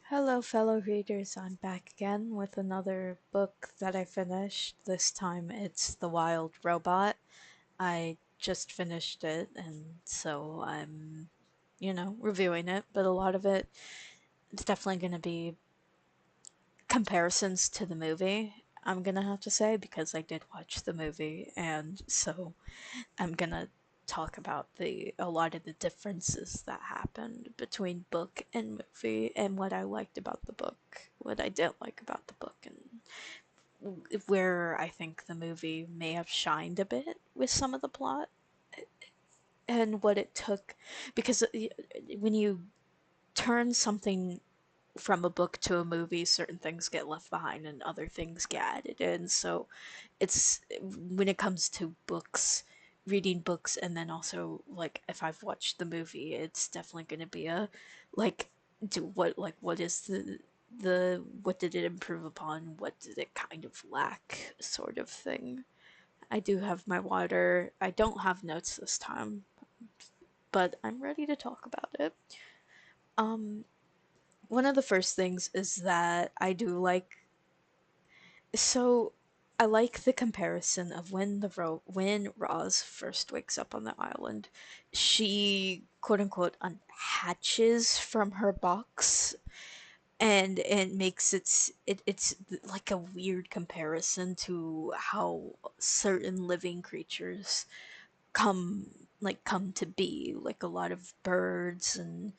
Hello, fellow readers. I'm back again with another book that I finished. This time it's The Wild Robot. I just finished it, and so I'm, reviewing it, but a lot of it is definitely going to be comparisons to the movie. I'm gonna have to say because I did watch the movie, and so I'm gonna talk about the a lot of the differences that happened between book and movie and what I liked about the book, what I didn't like about the book, and where I think the movie may have shined a bit with some of the plot and what it took because when you turn something from a book to a movie, certain things get left behind and other things get added in. So it's when it comes to books, reading books, and then also like if I've watched the movie, it's definitely going to be a like do what is the what did it improve upon, what did it kind of lack, sort of thing. I do have my water. I don't have notes this time, but I'm ready to talk about it. Um, One of the first things is that I do like so I like the comparison of when Roz first wakes up on the island, she quote unquote unhatches from her box and makes it's like a weird comparison to how certain living creatures come come to be, like a lot of birds and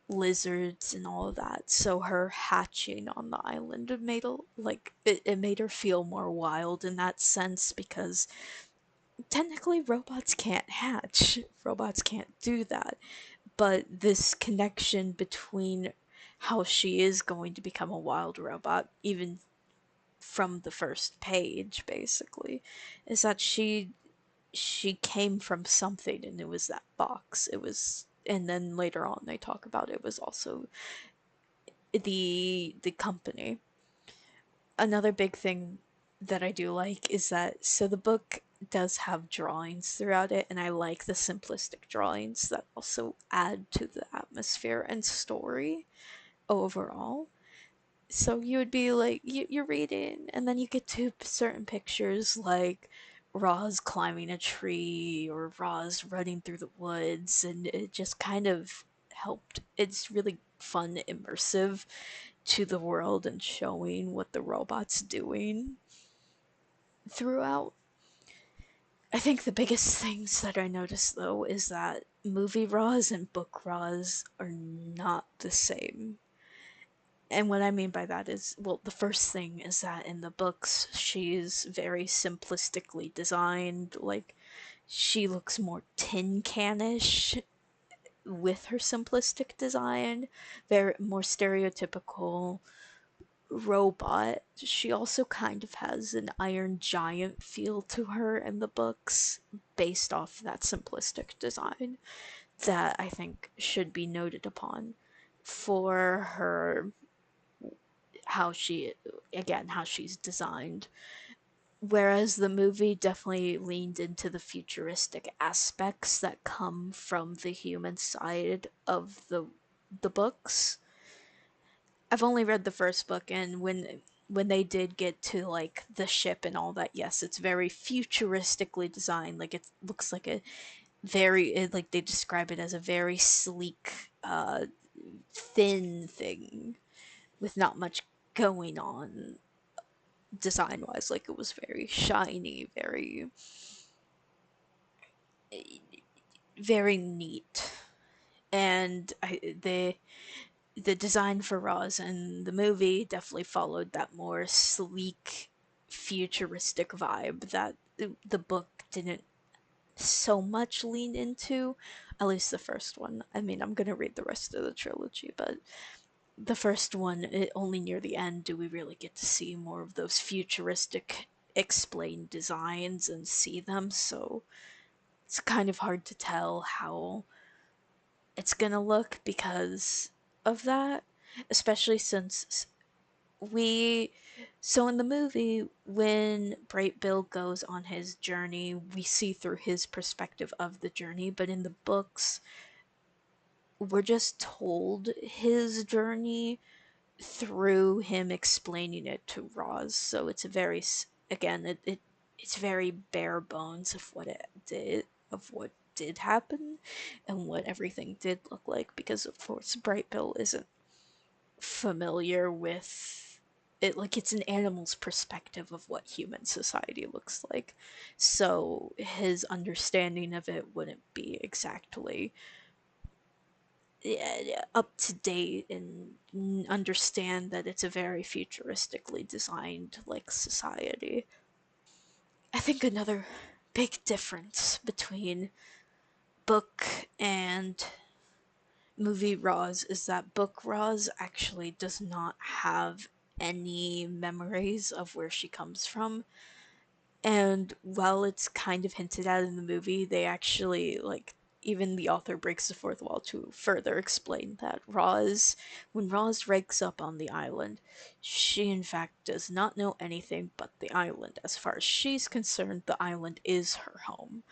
lizards and all of that. So her hatching on the island made it made her feel more wild in that sense because technically robots can't hatch. Robots can't do that. But this connection between how she is going to become a wild robot, even from the first page basically, is that she came from something and it was that box. It was, and then later on they talk about it was also the company. Another big thing that I do like is that so the book does have drawings throughout it, and I like the simplistic drawings that also add to the atmosphere and story overall. So you would be like you're reading and then you get to certain pictures like Roz climbing a tree or Roz running through the woods, and it just kind of helped. It's really fun, immersive to the world and showing what the robot's doing throughout. I think the biggest things that I noticed though is that movie Roz and book Roz are not the same. And what I mean by that is, well, the first thing is that in the books, she's very simplistically designed. Like, she looks more tin canish with her simplistic design, very more stereotypical robot. She also kind of has an Iron Giant feel to her in the books, based off that simplistic design that I think should be noted upon for her, how she again how she's designed, whereas the movie definitely leaned into the futuristic aspects that come from the human side of the books. I've only read the first book, and when they did get to like the ship and all that, yes, it's very futuristically designed. Like it looks like a like they describe it as a very sleek thin thing with not much going on design wise. Like it was very shiny, very neat. And the design for Roz in the movie definitely followed that more sleek, futuristic vibe that the book didn't so much lean into. At least the first one. I mean, I'm gonna read the rest of the trilogy, but the first one, only near the end do we really get to see more of those futuristic explained designs and see them. So it's kind of hard to tell how it's gonna look because of that, especially since we so in the movie when Bright Bill goes on his journey, we see through his perspective of the journey, but in the books we're just told his journey through him explaining it to Roz. So it's a very again it's very bare bones of what it did of what did happen and what everything did look like, because of course Bright Bill isn't familiar with it, like it's an animal's perspective of what human society looks like, so his understanding of it wouldn't be exactly up to date and understand that it's a very futuristically designed like society. I think another big difference between book and movie Roz is that book Roz actually does not have any memories of where she comes from. And while it's kind of hinted at in the movie, they actually, like, even the author breaks the fourth wall to further explain that when Roz wakes up on the island, she in fact does not know anything but the island. As far as she's concerned, the island is her home,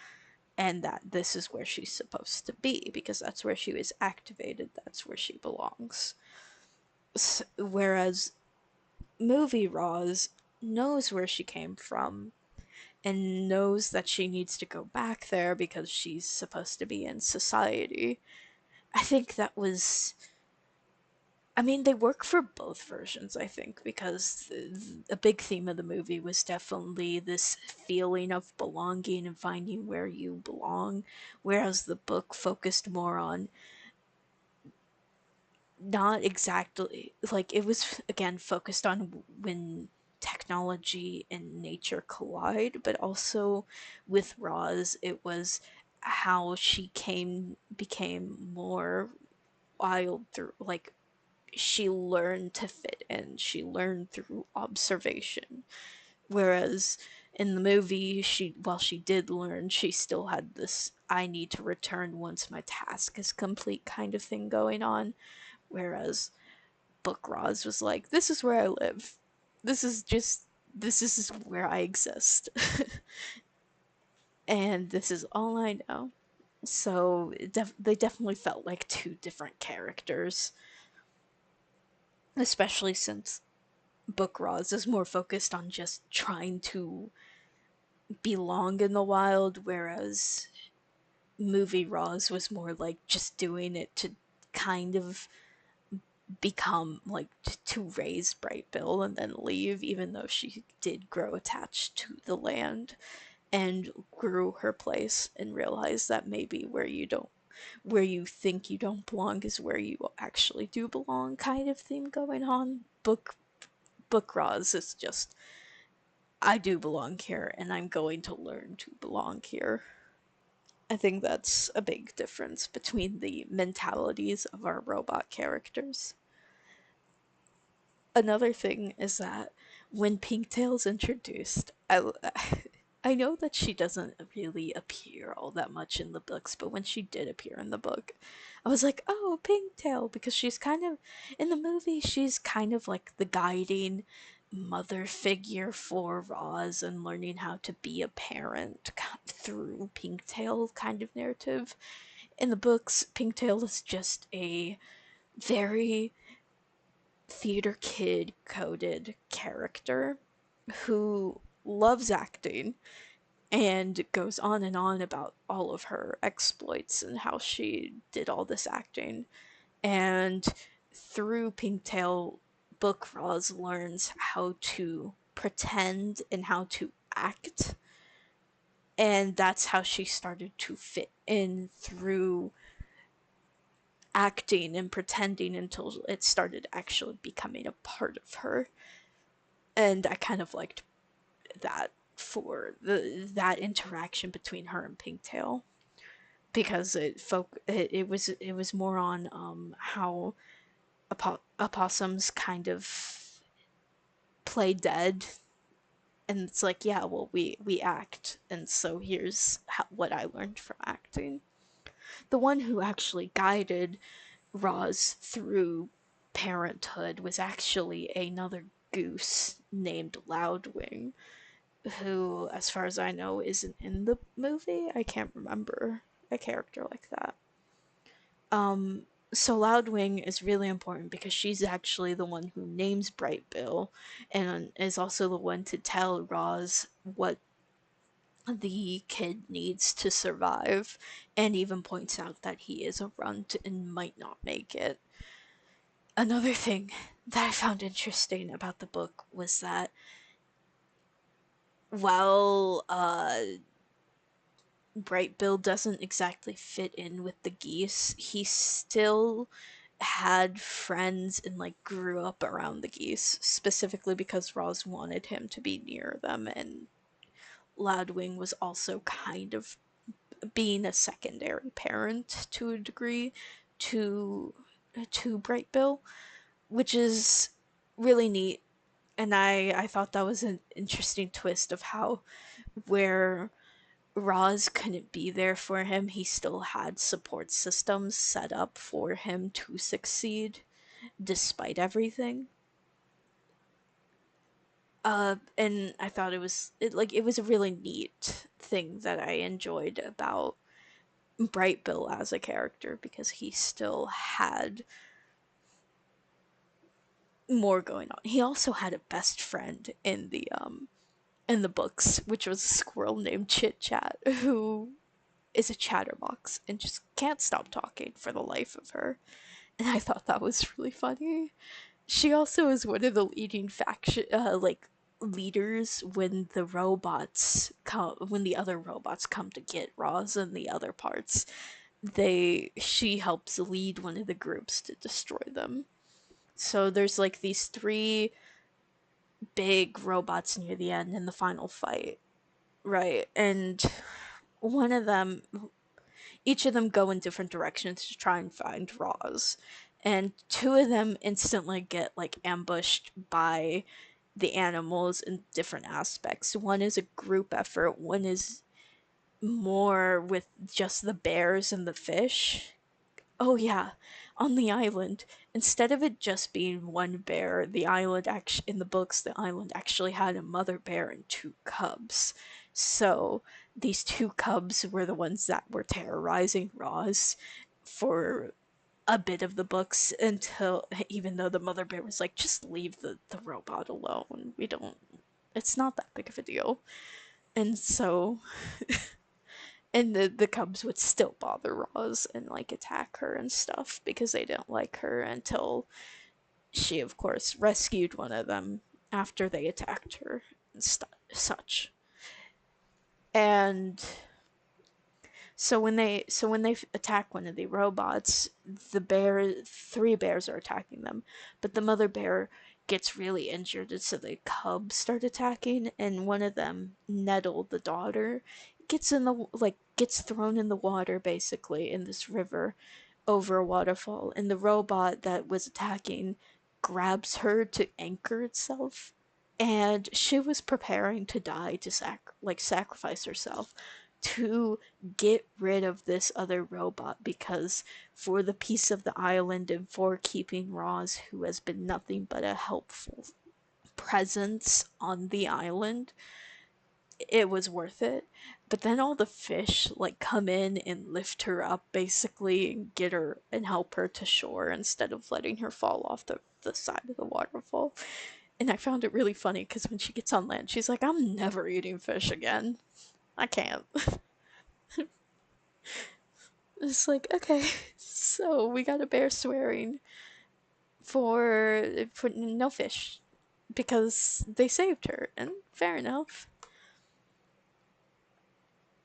and that this is where she's supposed to be because that's where she was activated, that's where she belongs. Whereas movie Roz knows where she came from and knows that she needs to go back there because she's supposed to be in society. I think that was. I mean, they work for both versions, I think, because a big theme of the movie was definitely this feeling of belonging and finding where you belong, whereas the book focused more on not exactly like it was again focused on when technology and nature collide, but also with Roz, it was how she became more wild through like she learned to fit in. She learned through observation. Whereas in the movie, while she did learn, she still had this I need to return once my task is complete kind of thing going on. Whereas Book Roz was like, this is where I live. This is just this is where I exist. And this is all I know. So they definitely felt like two different characters, especially since Book Roz is more focused on just trying to belong in the wild, whereas movie Roz was more like just doing it to kind of become like to raise Bright Bill and then leave, even though she did grow attached to the land and grew her place and realized that maybe where you think you don't belong is where you actually do belong kind of theme going on. Book Roz is just I do belong here and I'm going to learn to belong here. I think that's a big difference between the mentalities of our robot characters. Another thing is that when Pinktail's introduced, I know that she doesn't really appear all that much in the books, but when she did appear in the book, I was like, oh, Pinktail, because she's kind of, in the movie, she's kind of like the guiding mother figure for Roz and learning how to be a parent through Pinktail kind of narrative. In the books, Pinktail is just a very theater kid coded character who loves acting and goes on and on about all of her exploits and how she did all this acting. And through Pinktail, Book Roz learns how to pretend and how to act. And that's how she started to fit in through acting and pretending until it started actually becoming a part of her. And I kind of liked that for that interaction between her and Pinktail because it was more on how opossums kind of play dead, and it's like, yeah, well, we act, and so here's what I learned from acting. The one who actually guided Roz through parenthood was actually another goose named Loudwing, who, as far as I know, isn't in the movie. I can't remember a character like that. So Loudwing is really important because she's actually the one who names Bright Bill and is also the one to tell Roz what the kid needs to survive, and even points out that he is a runt and might not make it. Another thing that I found interesting about the book was that while Bright Bill doesn't exactly fit in with the geese, he still had friends and like grew up around the geese, specifically because Roz wanted him to be near them, and Loudwing was also kind of being a secondary parent to a degree to Bright Bill, which is really neat. And I thought that was an interesting twist of how where Roz couldn't be there for him, he still had support systems set up for him to succeed despite everything. And I thought it was a really neat thing that I enjoyed about Bright Bill as a character because he still had more going on. He also had a best friend in the books, which was a squirrel named Chit Chat, who is a chatterbox and just can't stop talking for the life of her. And I thought that was really funny. She also is one of the leading faction, leaders when when the other robots come to get Roz and the other parts. She helps lead one of the groups to destroy them. So there's like these three big robots near the end in the final fight, right? And one of them, each of them go in different directions to try and find Roz. And two of them instantly get like ambushed by the animals in different aspects. One is a group effort, one is more with just the bears and the fish. Oh yeah, on the island, instead of it just being one bear, the island actually in the books the island actually had a mother bear and two cubs. So these two cubs were the ones that were terrorizing Roz for a bit of the books until even though the mother bear was like, just leave the robot alone. We don't it's not that big of a deal. And so and the cubs would still bother Roz and like attack her and stuff because they didn't like her until she of course rescued one of them after they attacked her and such. And so when they attack one of the robots, three bears are attacking them, but the mother bear gets really injured, and so the cubs start attacking, and one of them, Nettle, the daughter, gets thrown in the water basically in this river over a waterfall, and the robot that was attacking grabs her to anchor itself, and she was preparing to die to sacrifice herself to get rid of this other robot because for the peace of the island and for keeping Roz, who has been nothing but a helpful presence on the island, it was worth it. But then all the fish like come in and lift her up basically and get her and help her to shore instead of letting her fall off the side of the waterfall. And I found it really funny because when she gets on land, she's like, I'm never eating fish again. I can't. It's like, okay, so we got a bear swearing for no fish because they saved her, and fair enough.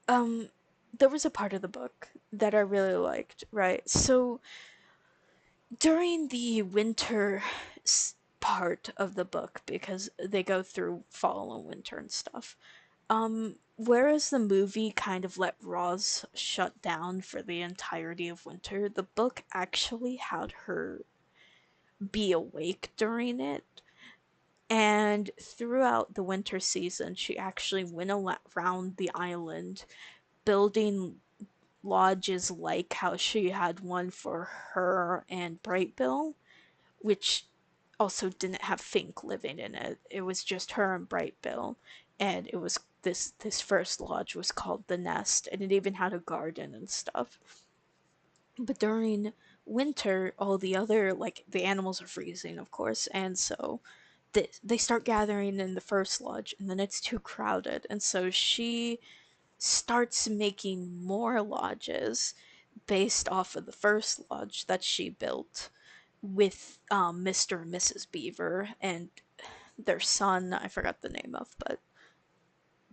Um, there was a part of the book that I really liked, right? So during the winter part of the book, because they go through fall and winter and stuff, whereas the movie kind of let Roz shut down for the entirety of winter, the book actually had her be awake during it. And throughout the winter season, she actually went around the island building lodges like how she had one for her and Brightbill, which also didn't have Fink living in it. It was just her and Brightbill, and it was this first lodge was called the Nest, and it even had a garden and stuff. But during winter, all the other, like, the animals are freezing, of course, and so they start gathering in the first lodge, and then it's too crowded, and so she starts making more lodges based off of the first lodge that she built with Mr. and Mrs. Beaver and their son. I forgot the name of, but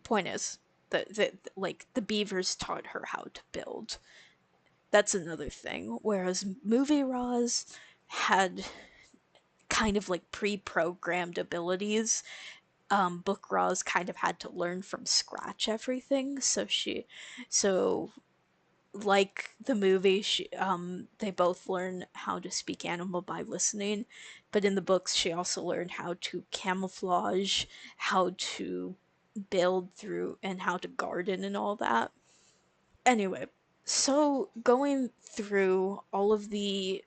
point is that like the beavers taught her how to build. That's another thing. Whereas movie Roz had kind of like pre-programmed abilities, book Roz kind of had to learn from scratch everything. So like the movie, they both learn how to speak animal by listening, but in the books, she also learned how to camouflage, how to build through, and how to garden and all that. Anyway, so going through all of the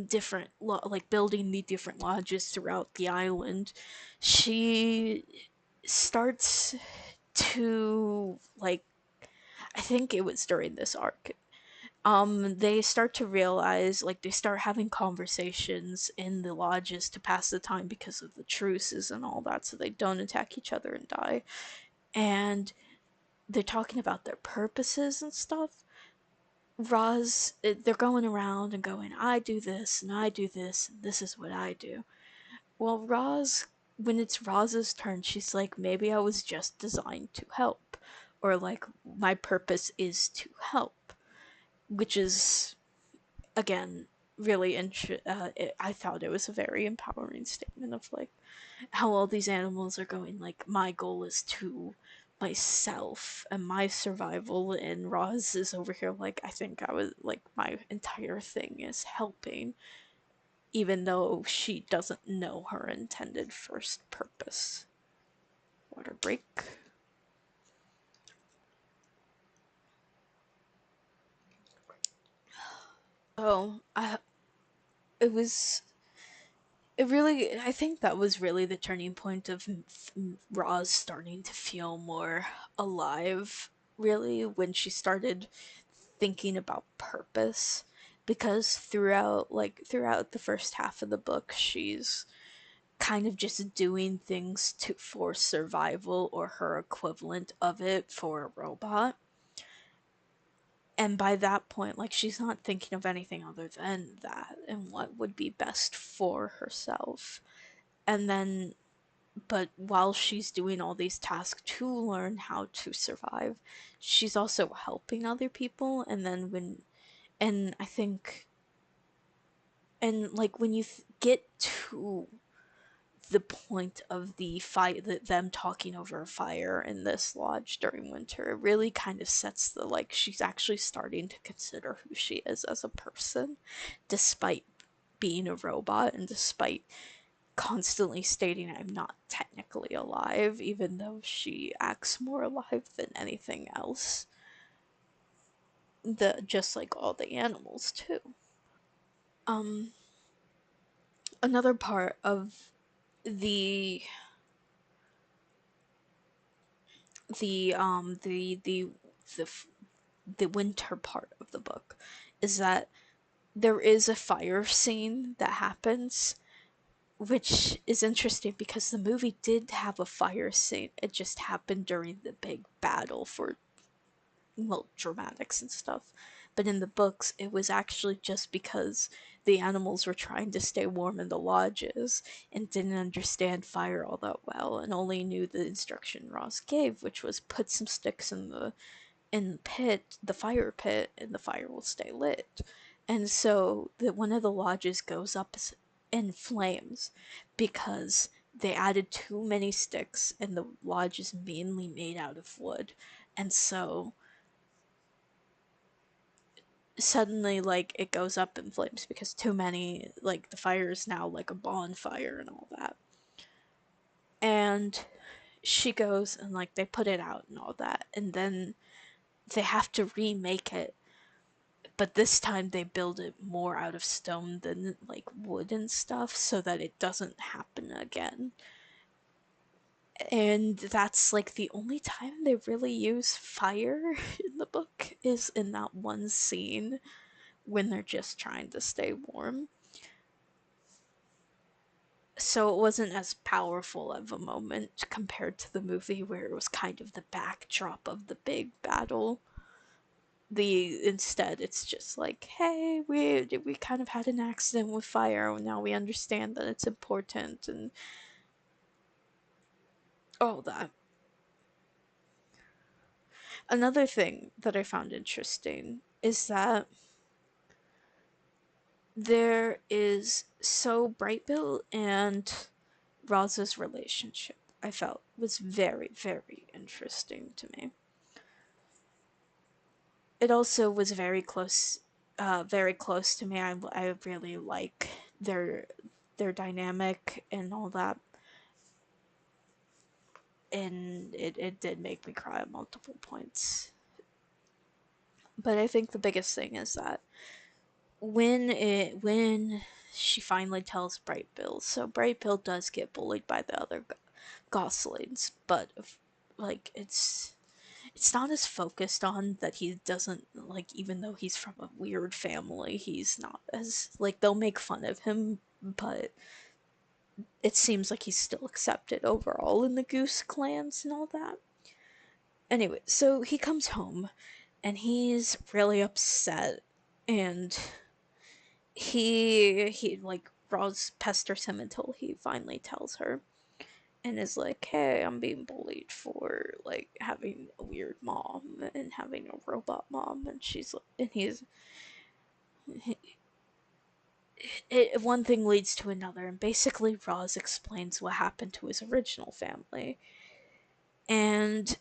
different like building the different lodges throughout the island, she starts to like, I think it was during this arc, they start to realize, like, they start having conversations in the lodges to pass the time because of the truces and all that, so they don't attack each other and die. And they're talking about their purposes and stuff. They're going around and going, I do this and I do this and this is what I do. Well, when it's Roz's turn, she's like, maybe I was just designed to help, or like, my purpose is to help, which is, again, really I thought it was a very empowering statement of like how all these animals are going, like, my goal is to myself and my survival, and Roz is over here like, I think I was like, my entire thing is helping, even though she doesn't know her intended first purpose. Water break. Oh, it was it really, I think that was really the turning point of Roz starting to feel more alive, really, when she started thinking about purpose. Because throughout the first half of the book, she's kind of just doing things to for survival, or her equivalent of it for a robot. And by that point, like, she's not thinking of anything other than that and what would be best for herself. And then, but while she's doing all these tasks to learn how to survive, she's also helping other people. And then and I think, and like, when you get to the point of the fight, that them talking over a fire in this lodge during winter, it really kind of sets the, like, she's actually starting to consider who she is as a person, despite being a robot and despite constantly stating, I'm not technically alive, even though she acts more alive than anything else. Just like all the animals too. Um, Another part of the the um the the the the winter part of the book is that there is a fire scene that happens, which is interesting because the movie did have a fire scene. It just happened during the big battle for, well, dramatics and stuff. But in the books, it was actually just because the animals were trying to stay warm in the lodges and didn't understand fire all that well, and only knew the instruction Ross gave, which was put some sticks in the pit, the fire pit, and the fire will stay lit. And so one of the lodges goes up in flames because they added too many sticks, and the lodge is mainly made out of wood. And so suddenly, like, it goes up in flames because too many, like, the fire is now like a bonfire and all that. And she goes and, like, they put it out and all that, and then they have to remake it, but this time they build it more out of stone than like wood and stuff, so that it doesn't happen again. And that's like the only time they really use fire in the book, is in that one scene when they're just trying to stay warm. So it wasn't as powerful of a moment compared to the movie where it was kind of the backdrop of the big battle. The instead it's just like, hey, we kind of had an accident with fire, and now we understand that it's important and all that. Another thing that I found interesting is that there is so Brightbill and Roz's relationship, I felt, was very, very interesting to me. It also was very close to me. I really like their their dynamic and all that, and it did make me cry at multiple points. But I think the biggest thing is that when she finally tells Brightbill, so Brightbill does get bullied by the other goslings, but like it's not as focused on that he doesn't like, even though he's from a weird family, he's not as like, they'll make fun of him, but it seems like he's still accepted overall in the Goose clans and all that. Anyway, so he comes home and he's really upset, and he like, Roz pesters him until he finally tells her and is like, hey, I'm being bullied for like having a weird mom and having a robot mom. And he, one thing leads to another, and basically Roz explains what happened to his original family. And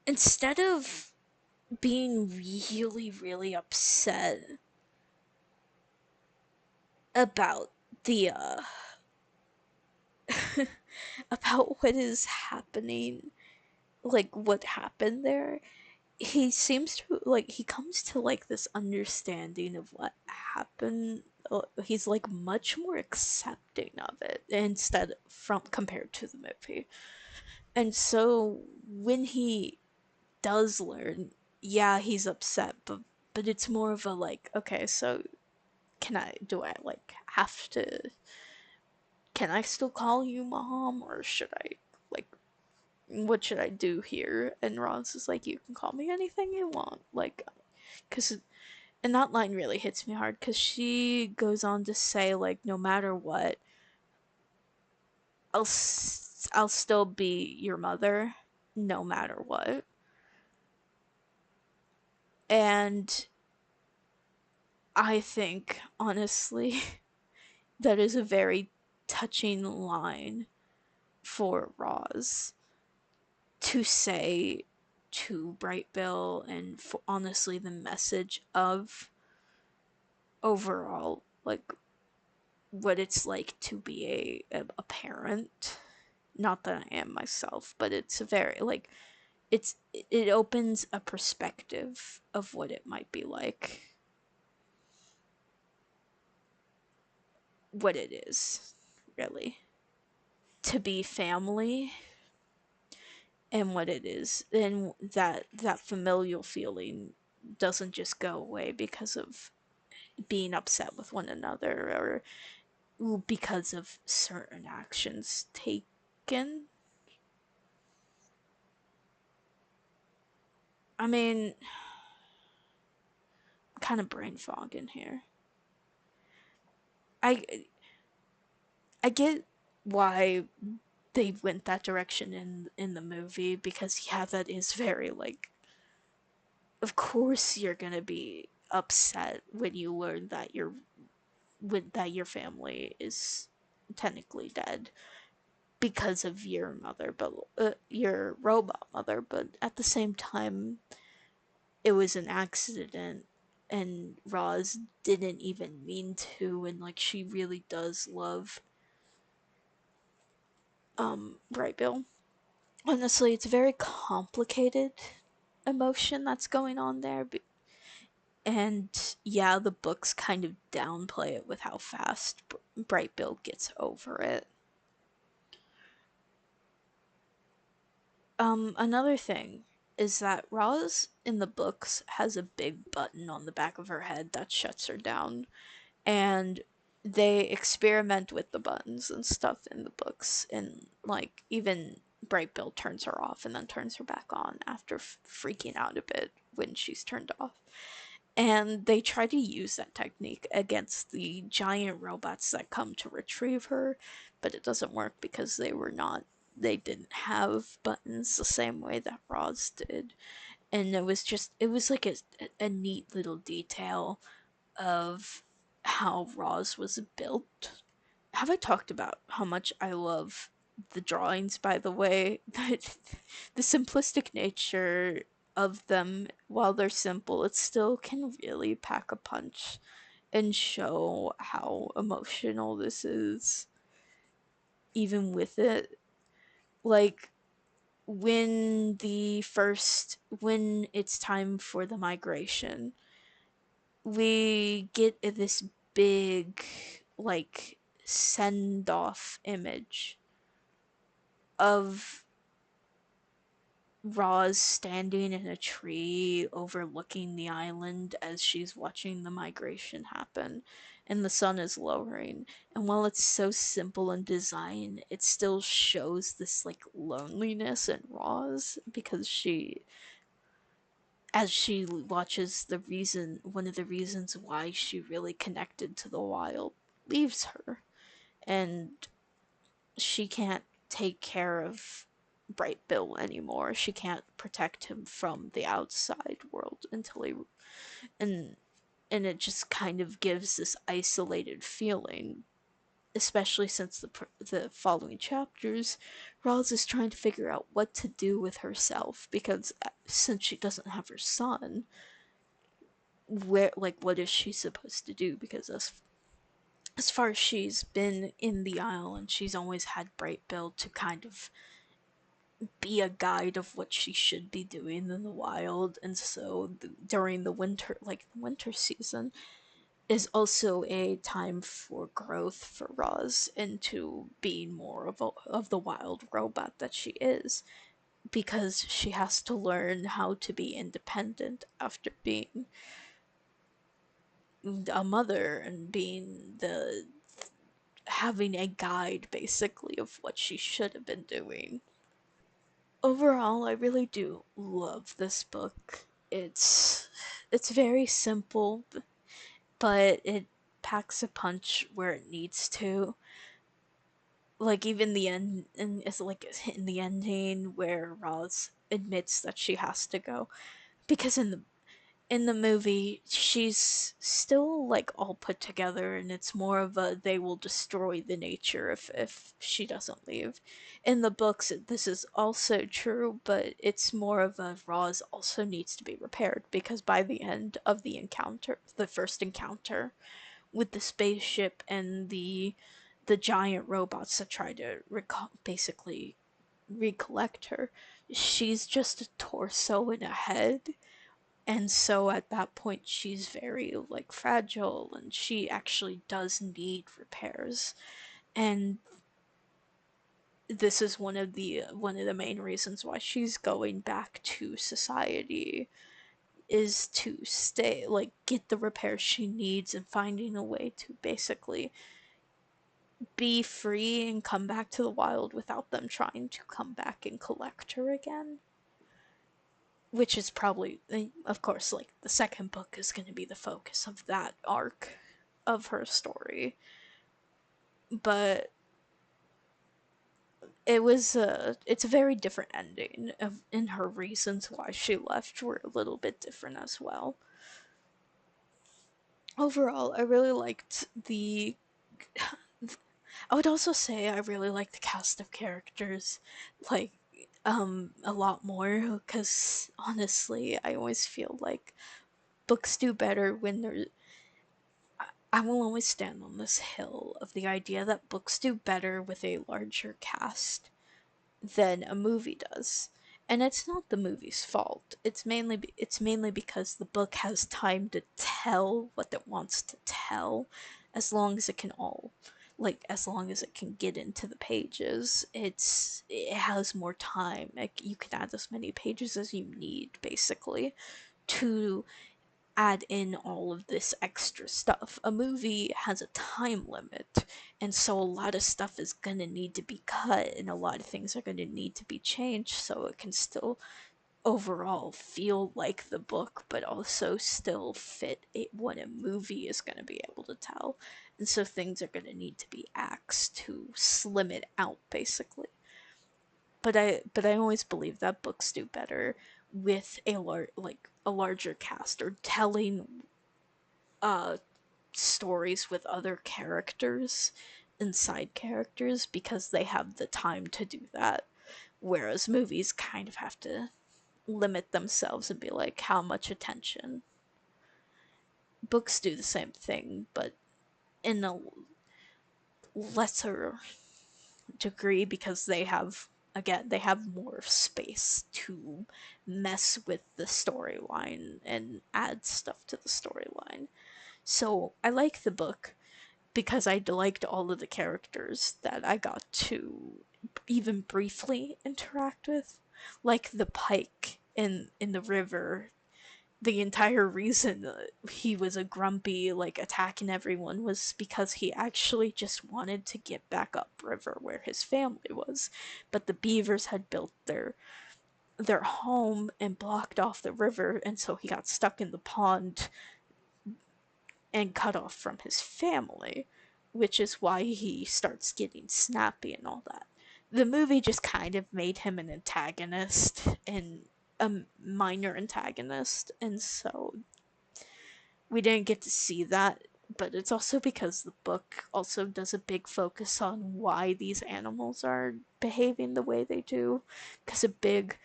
instead of being really, really upset about the about what is happening, like what happened there, he seems to like, he comes to like this understanding of what happened. He's like much more accepting of it instead from compared to the movie. And so when he does learn, yeah, he's upset, but it's more of a like, okay, so can I do I like have to, can I still call you mom, or should I like, what should I do here? And Roz is like, you can call me anything you want, like, because, and that line really hits me hard because she goes on to say like, no matter what, I'll still be your mother, no matter what. And I think honestly that is a very touching line for Roz to say to Brightbill, and for honestly the message of overall like what it's like to be a parent. Not that I am myself, but it's a very like, it opens a perspective of what it might be like, what it is really to be family, and what it is, and that familial feeling doesn't just go away because of being upset with one another, or because of certain actions taken. I mean, kind of brain fog in here. I I get why they went that direction in the movie, because yeah, that is very like, of course you're gonna be upset when you learn that your family is technically dead because of your mother, but your robot mother, but at the same time it was an accident, and Roz didn't even mean to, and like she really does love Brightbill. Honestly, it's a very complicated emotion that's going on there, and yeah, the books kind of downplay it with how fast Brightbill gets over it. Another thing is that Roz in the books has a big button on the back of her head that shuts her down, and they experiment with the buttons and stuff in the books, and like even Bright Bill turns her off and then turns her back on after freaking out a bit when she's turned off. And they try to use that technique against the giant robots that come to retrieve her, but it doesn't work because they didn't have buttons the same way that Roz did. And it was like a neat little detail of how Roz was built. Have I talked about how much I love the drawings, by the way? The simplistic nature of them, while they're simple, it still can really pack a punch and show how emotional this is, even with it. Like, when it's time for the migration, we get this big, like, send off image of Roz standing in a tree overlooking the island as she's watching the migration happen, and the sun is lowering. And while it's so simple in design, it still shows this like loneliness in Roz because as she watches one of the reasons why she really connected to the wild leaves her, and she can't take care of Bright Bill anymore. She can't protect him from the outside world until he and and it just kind of gives this isolated feeling, especially since the following chapters, Roz is trying to figure out what to do with herself because since she doesn't have her son, where like what is she supposed to do? Because as far as she's been in the island, she's always had Bright Bill to kind of be a guide of what she should be doing in the wild. And so during the winter, like the winter season, is also a time for growth for Roz into being more of the wild robot that she is, because she has to learn how to be independent after being a mother and being the having a guide basically of what she should have been doing. Overall, I really do love this book. It's very simple, but it packs a punch where it needs to. Like even the end, and it's like in the ending where Roz admits that she has to go, because in the movie she's still like all put together, and it's more of a they will destroy the nature if she doesn't leave. In the books this is also true, but it's more of a Roz also needs to be repaired, because by the end of the first encounter with the spaceship and the giant robots that try to basically recollect her, she's just a torso and a head. And so at that point she's very like fragile, and she actually does need repairs. And this is one of the main reasons why she's going back to society, is to stay like get the repairs she needs and finding a way to basically be free and come back to the wild without them trying to come back and collect her again. Which is probably, of course, like the second book is going to be the focus of that arc of her story. But it's a very different ending, and her reasons why she left were a little bit different as well. Overall, I really liked the I would also say I really like the cast of characters, like a lot more, because honestly, I always feel like books do better when they're. I will always stand on this hill of the idea that books do better with a larger cast than a movie does. And it's not the movie's fault. It's mainly because the book has time to tell what it wants to tell, as long as it can all like as long as it can get into the pages, it has more time. Like you can add as many pages as you need basically to add in all of this extra stuff. A movie has a time limit, and so a lot of stuff is going to need to be cut and a lot of things are going to need to be changed so it can still overall feel like the book, but also still fit what a movie is going to be able to tell. And so things are going to need to be axed to slim it out, basically. But I always believe that books do better with a larger cast or telling uh stories with other characters and side characters because they have the time to do that. Whereas movies kind of have to limit themselves and be like, how much attention? Books do the same thing, but in a lesser degree because they have more space to mess with the storyline and add stuff to the storyline. So I like the book because I liked all of the characters that I got to even briefly interact with, like the pike in the river. The entire reason he was a grumpy, like attacking everyone, was because he actually just wanted to get back up river where his family was. But the beavers had built their home and blocked off the river, and so he got stuck in the pond and cut off from his family, which is why he starts getting snappy and all that. The movie just kind of made him an antagonist and a minor antagonist, and so we didn't get to see that. But it's also because the book also does a big focus on why these animals are behaving the way they do. Because a big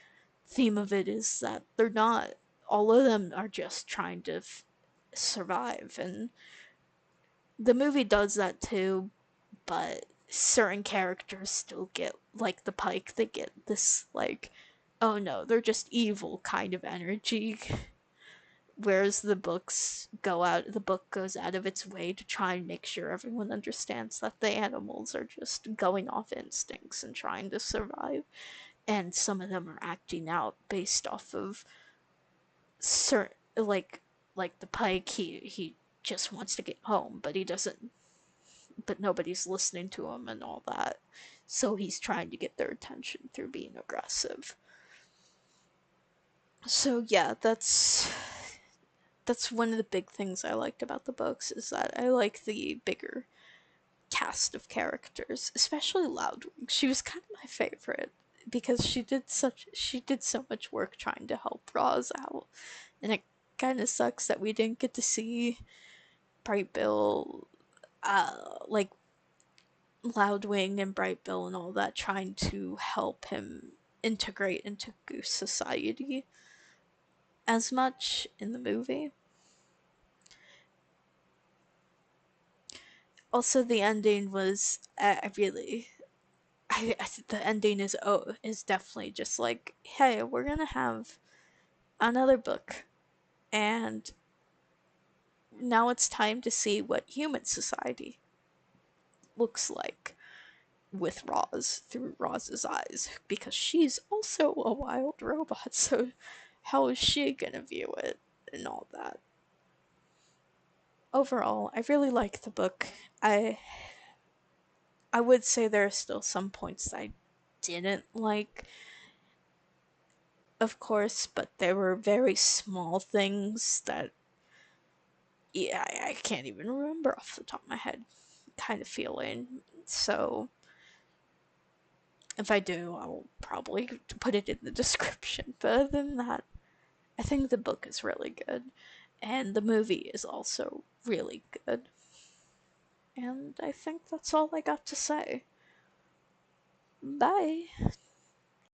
theme of it is that they're not, all of them are just trying to survive. And the movie does that too, but certain characters still get, like the pike, they get this, like, oh no, they're just evil kind of energy. Whereas the book goes out of its way to try and make sure everyone understands that the animals are just going off instincts and trying to survive. And some of them are acting out based off of certain, like the pike, he just wants to get home, but he doesn't, but nobody's listening to him and all that. So he's trying to get their attention through being aggressive. So yeah, that's one of the big things I liked about the books is that I like the bigger cast of characters, especially Loudwing. She was kind of my favorite because she did so much work trying to help Roz out, and it kind of sucks that we didn't get to see Bright Bill, like Loudwing and Bright Bill and all that trying to help him integrate into Goose society as much in the movie. Also, the ending was I really the ending is definitely just like, hey, we're gonna have another book, and now it's time to see what human society looks like with Roz through Roz's eyes, because she's also a wild robot. So how is she gonna view it and all that? Overall, I really like the book. I would say there are still some points I didn't like, of course, but there were very small things that, yeah, I can't even remember off the top of my head, kind of feeling. So if I do, I'll probably put it in the description. But other than that, I think the book is really good, and the movie is also really good. And I think that's all I got to say. Bye.